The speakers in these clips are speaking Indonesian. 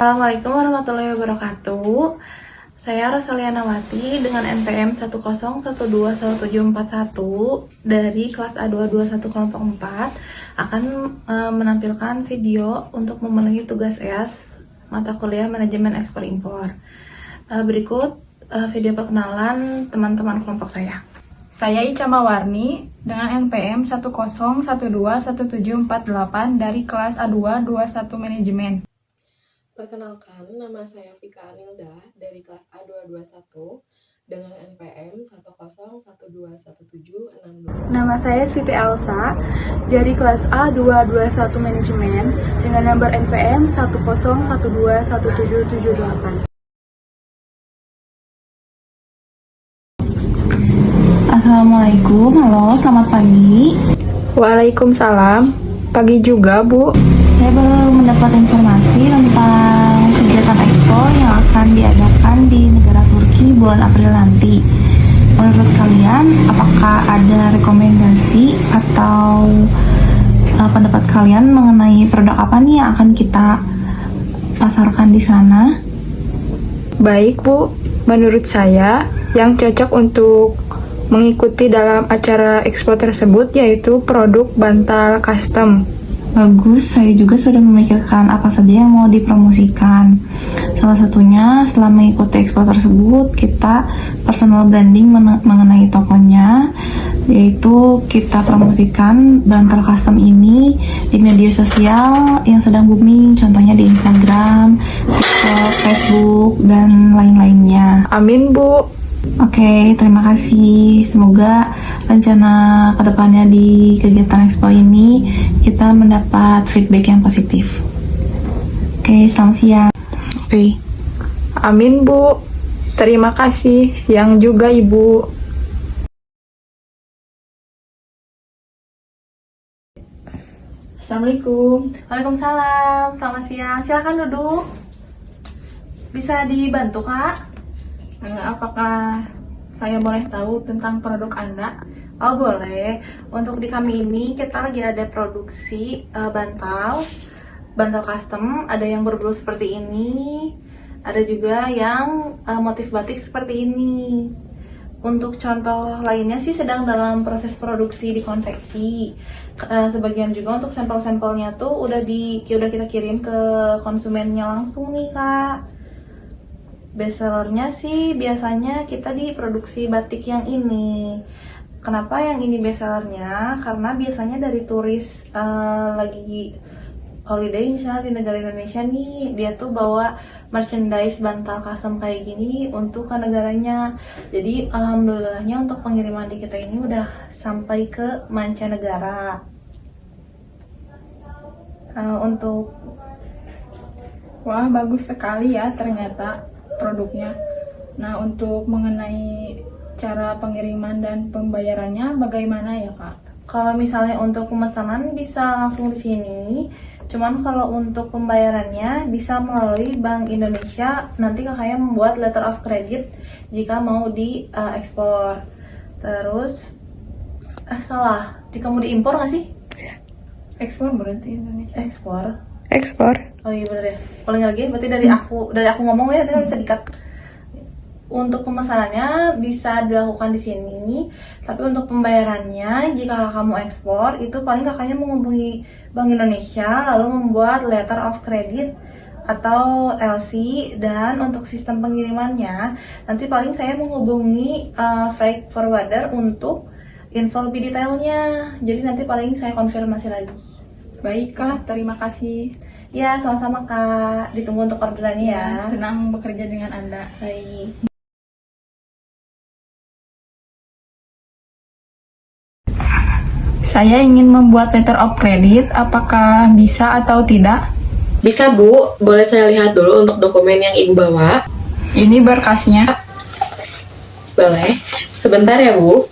Assalamualaikum warahmatullahi wabarakatuh. Saya Rosalianawati dengan NPM 101217141 dari kelas A221 kelompok 4 akan menampilkan video untuk memenuhi tugas EAS mata kuliah Manajemen Ekspor Impor. Berikut video perkenalan teman-teman kelompok saya. Saya Ica Mawarni dengan NPM 101217148 dari kelas A221 Manajemen. Perkenalkan, nama saya Vika Anilda dari kelas A221 dengan NPM 101211762. Nama saya Siti Elsa dari kelas A221 Manajemen dengan nomor NPM 101211778. Assalamualaikum, halo, selamat pagi. Waalaikumsalam, pagi juga Bu. Saya baru mendapat informasi tentang kegiatan ekspor yang akan diadakan di negara Turki bulan April nanti. Menurut kalian, apakah ada rekomendasi atau pendapat kalian mengenai produk apa nih yang akan kita pasarkan di sana? Baik Bu, menurut saya yang cocok untuk mengikuti dalam acara ekspor tersebut yaitu produk bantal custom. Bagus, saya juga sudah memikirkan apa saja yang mau dipromosikan. Salah satunya, setelah mengikuti ekspor tersebut, kita personal branding mengenai tokonya, yaitu kita promosikan bantal custom ini di media sosial yang sedang booming, contohnya di Instagram, TikTok, Facebook, dan lain-lainnya. Amin Bu. Oke, terima kasih. Semoga rencana kedepannya di kegiatan Expo ini kita mendapat feedback yang positif. Oke, selamat siang. Oke. Amin Bu. Terima kasih yang juga Ibu. Assalamualaikum. Waalaikumsalam. Selamat siang. Silakan duduk. Bisa dibantu, Kak? Apakah saya boleh tahu tentang produk Anda? Oh, boleh. Untuk di kami ini kita lagi ada produksi bantal custom. Ada yang berbulu seperti ini, ada juga yang motif batik seperti ini. Untuk contoh lainnya sih sedang dalam proses produksi di konveksi. Sebagian juga untuk sampel-sampelnya tuh udah kita kirim ke konsumennya langsung nih, Kak. Bestsellernya sih biasanya kita di produksi batik yang ini. Kenapa yang ini bestsellernya? Karena biasanya dari turis lagi holiday misalnya di negara Indonesia nih, dia tuh bawa merchandise bantal custom kayak gini untuk ke negaranya. Jadi alhamdulillahnya untuk pengiriman di kita ini udah sampai ke mancanegara. Wah, bagus sekali ya ternyata produknya. Nah, untuk mengenai cara pengiriman dan pembayarannya bagaimana ya, Kak? Kalau misalnya untuk pemesanan bisa langsung di sini. Cuman kalau untuk pembayarannya bisa melalui Bank Indonesia. Nanti kakaknya membuat letter of credit jika mau di ekspor. Terus salah, jika mau diimpor nggak sih? Ekspor berarti Indonesia. Ekspor. Ekspor. Oh iya bener deh. Paling lagi berarti dari aku ngomong ya, nanti bisa dikat. Untuk pemesanannya bisa dilakukan di sini, tapi untuk pembayarannya jika kamu ekspor itu paling kakaknya menghubungi Bank Indonesia lalu membuat letter of credit atau LC, dan untuk sistem pengirimannya nanti paling saya menghubungi freight forwarder untuk info lebih detailnya. Jadi nanti paling saya konfirmasi lagi. Baik, Kak. Terima kasih. Ya, sama-sama Kak. Ditunggu untuk orderannya ya. Senang bekerja dengan Anda. Baik. Saya ingin membuat letter of credit, apakah bisa atau tidak? Bisa Bu, boleh saya lihat dulu untuk dokumen yang Ibu bawa? Ini berkasnya. Boleh, sebentar ya Bu.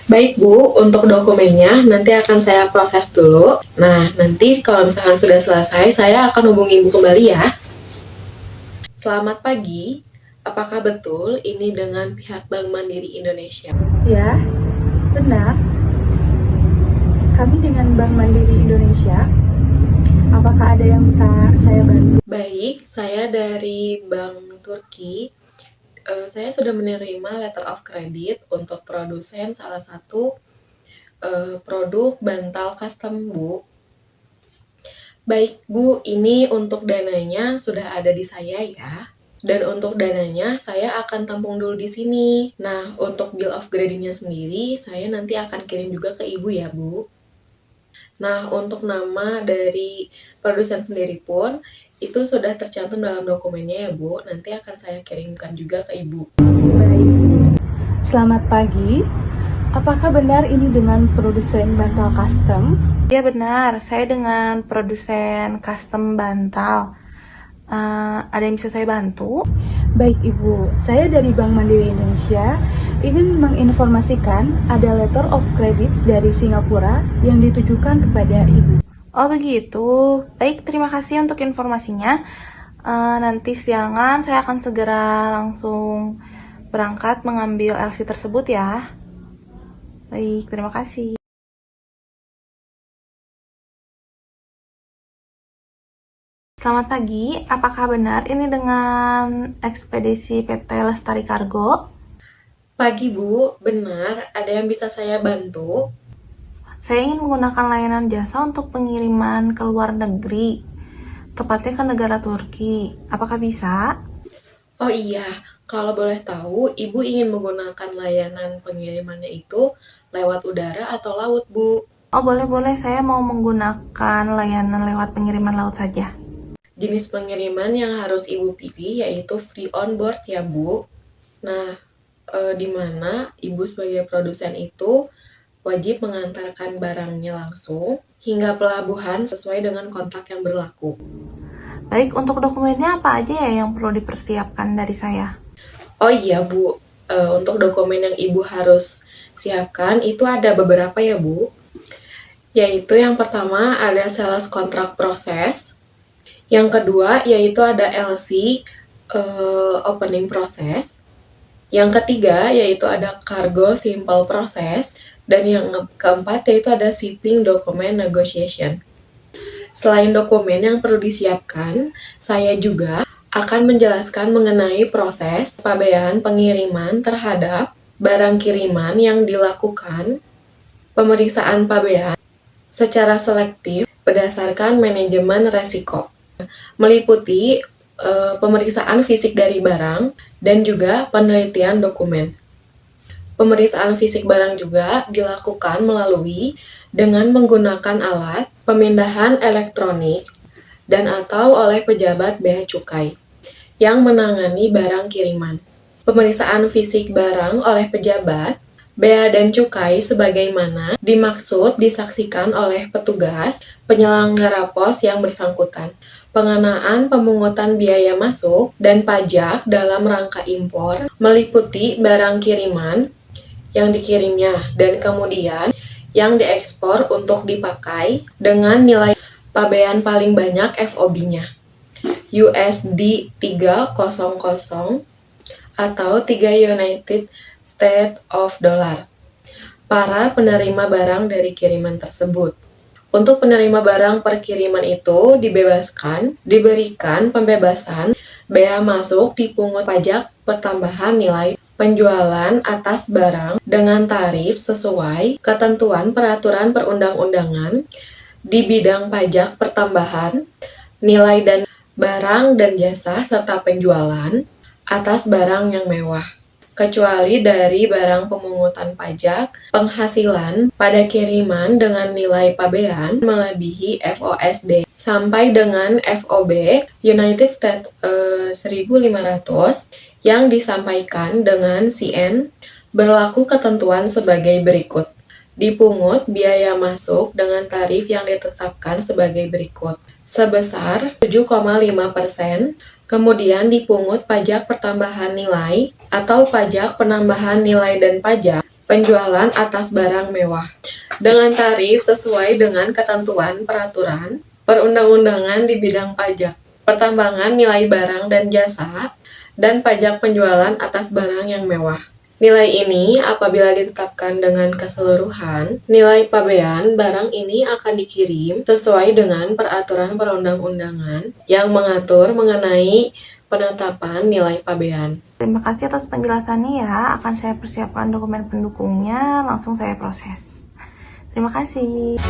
Baik Bu, untuk dokumennya nanti akan saya proses dulu. Nah, nanti kalau misalkan sudah selesai, saya akan hubungi Ibu kembali ya. Selamat pagi, apakah betul ini dengan pihak Bank Mandiri Indonesia? Ya, benar. Kami dengan Bank Mandiri Indonesia. Apakah ada yang bisa saya bantu? Baik, saya dari Bank Turki. Saya sudah menerima letter of credit untuk produsen salah satu produk bantal custom, Bu. Baik, Bu, ini untuk dananya sudah ada di saya ya. Dan untuk dananya saya akan tampung dulu di sini. Nah, untuk bill of gradingnya sendiri saya nanti akan kirim juga ke Ibu ya, Bu. Nah, untuk nama dari produsen sendiri pun itu sudah tercantum dalam dokumennya ya, Bu. Nanti akan saya kirimkan juga ke Ibu. Baik. Selamat pagi. Apakah benar ini dengan produsen bantal custom? Ya benar, saya dengan produsen custom bantal. Ada yang bisa saya bantu? Baik Ibu, saya dari Bank Mandiri Indonesia ingin menginformasikan ada letter of credit dari Singapura yang ditujukan kepada Ibu. Oh begitu, baik terima kasih untuk informasinya. Nanti siangan saya akan segera langsung berangkat mengambil LC tersebut ya. Baik, terima kasih. Selamat pagi, apakah benar ini dengan ekspedisi PT Lestari Kargo? Pagi, Bu. Benar, ada yang bisa saya bantu? Saya ingin menggunakan layanan jasa untuk pengiriman ke luar negeri, tepatnya ke negara Turki. Apakah bisa? Oh iya, kalau boleh tahu, Ibu ingin menggunakan layanan pengirimannya itu lewat udara atau laut, Bu? Oh boleh-boleh, saya mau menggunakan layanan lewat pengiriman laut saja. Jenis pengiriman yang harus Ibu pilih yaitu free on board ya, Bu. Nah, di mana Ibu sebagai produsen itu wajib mengantarkan barangnya langsung hingga pelabuhan sesuai dengan kontrak yang berlaku. Baik, untuk dokumennya apa aja ya yang perlu dipersiapkan dari saya? Oh iya, Bu. Untuk dokumen yang Ibu harus siapkan itu ada beberapa ya, Bu. Yaitu yang pertama ada sales contract process. Yang kedua yaitu ada LC opening process. Yang ketiga yaitu ada cargo simple process. Dan yang keempat yaitu ada shipping document negotiation. Selain dokumen yang perlu disiapkan, saya juga akan menjelaskan mengenai proses pabean pengiriman terhadap barang kiriman yang dilakukan pemeriksaan pabean secara selektif berdasarkan manajemen resiko, meliputi pemeriksaan fisik dari barang dan juga penelitian dokumen. Pemeriksaan fisik barang juga dilakukan melalui dengan menggunakan alat pemindahan elektronik dan atau oleh pejabat bea cukai yang menangani barang kiriman. Pemeriksaan fisik barang oleh pejabat bea dan cukai sebagaimana dimaksud disaksikan oleh petugas penyelenggara pos yang bersangkutan. Pengenaan pemungutan biaya masuk dan pajak dalam rangka impor meliputi barang kiriman yang dikirimnya dan kemudian yang diekspor untuk dipakai dengan nilai pabean paling banyak FOB-nya USD 300 atau 3 United States of Dollar para penerima barang dari kiriman tersebut. Untuk penerima barang per kiriman itu diberikan pembebasan bea masuk dipungut pajak pertambahan nilai penjualan atas barang dengan tarif sesuai ketentuan peraturan perundang-undangan di bidang pajak pertambahan nilai dan barang dan jasa serta penjualan atas barang yang mewah, kecuali dari barang pemungutan pajak penghasilan pada kiriman dengan nilai pabean melebihi FOSD sampai dengan FOB United States 1.500 yang disampaikan dengan CN berlaku ketentuan sebagai berikut. Dipungut biaya masuk dengan tarif yang ditetapkan sebagai berikut sebesar 7,5%, kemudian dipungut pajak pertambahan nilai atau pajak penambahan nilai dan pajak penjualan atas barang mewah dengan tarif sesuai dengan ketentuan peraturan perundang-undangan di bidang pajak. pertambangan nilai barang dan jasa, dan pajak penjualan atas barang yang mewah. Nilai ini apabila ditetapkan dengan keseluruhan, nilai pabean barang ini akan dikirim sesuai dengan peraturan perundang-undangan yang mengatur mengenai penetapan nilai pabean. Terima kasih atas penjelasannya ya. Akan saya persiapkan dokumen pendukungnya, langsung saya proses. Terima kasih.